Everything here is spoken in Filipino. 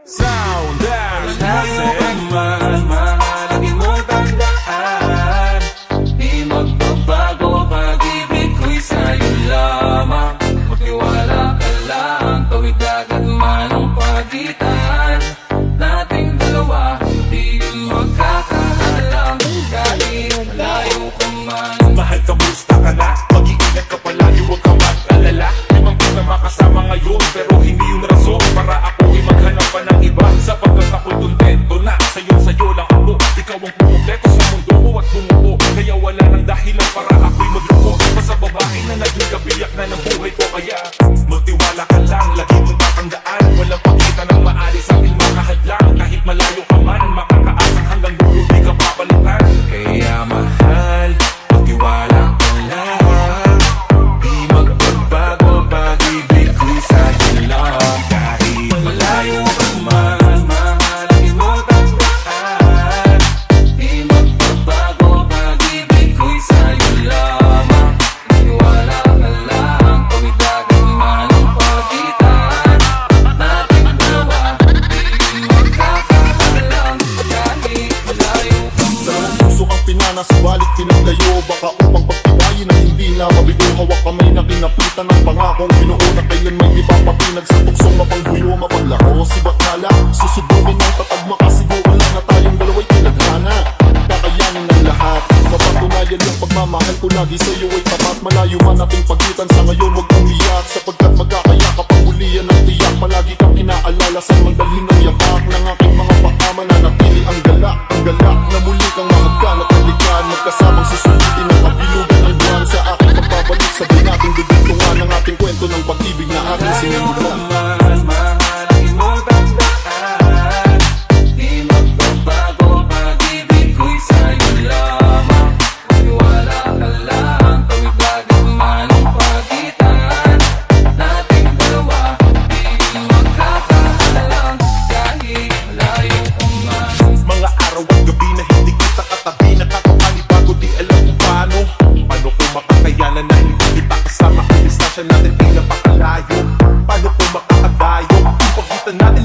Sounders Malayo man, mahalagi mo tandaan. Di magbabago, pag-ibig ko'y sa'yo lamang. Magtiwala ka lang, tawid dagat man ang pagitan nating dalawa, di magkakahalang. Kahit malayo ka man, mahal, kamusta ka na? Mag-iingat ka palagi, huwag ka mag-alala. Limang buwan na makasama ngayon, pero hindi yun rason para ako'y maghanap pa ng iba. Sapagkat ako'y kontento na sa'yo lang ako. Ikaw ang kumpleto sa mundo ko at bumuo. Kaya wala nang dahilan para ako'y magluko pa sa babae na naging kabiyak na ng buhay ko. Kaya magtiwala ka lang, lagi mong tatandaan. Walang pakita ng maalis sa ating makahadlang. Kahit malayo ka man, makakaasang hanggang dulo di ka papalitan. kaya mahal, magtiwala ka lang. Di magbabago, pag-ibig ko'y sa'yo lang. Kahit malayo ka man, mahalagi mo tandaan. Di magbabago, pag-ibig ko'y sa'yo lamang. Magtiwala ka lang, tawid dagat man ang pagitan nating dalawa, di magkakahalang. Kahit malayo ka man. Puso kang pinana, subalit pinaglayo. Baka upang pagtibayin na hindi na mabigo. Hawak kamay na kinapitan ng pangakong binuo na kailan may di papapinag sa tuksong mapanghuyo, mapaglaro. Si Bakala, susubukin ng tatag, makasiguran lang na tayong dalawa'y pinaghana. Kakayanin ng lahat, mapatunayan yung pagmamahal ko lagi sa'yo ay tapat. Malayo man ating pagitan sa ngayon, huwag umiyak, sapagkat magkakaya kapag hulihan ng tiyak. Palagi kang inaalala sa mandalhin ng yapak ng aking mga pakama na napili ang galak na muli kang mahagkan at halikan. Magkasamang susulitin ng kabilugan ng buwan sa aking pagbabalik. Sabay nating dudugtungan ang ating kwento ng pag-ibig na ating sinimulan. Man, mahalagi mo tandaan. Di magbabago, pag-ibig ko'y sa'yo lamang. Magtiwala ka lang, tawid dagat man ang pagitan nating dalawa, di magkakahalang. Kahit malayo ka man, Mga araw at gabi na hindi kita katabi, nakakapanibago, di alam kung paano. Paano ko makakayanan na hindi kita kasama? Ang distansya natin di napakalayo. Paano ko makakadayo? Ang pagitan natin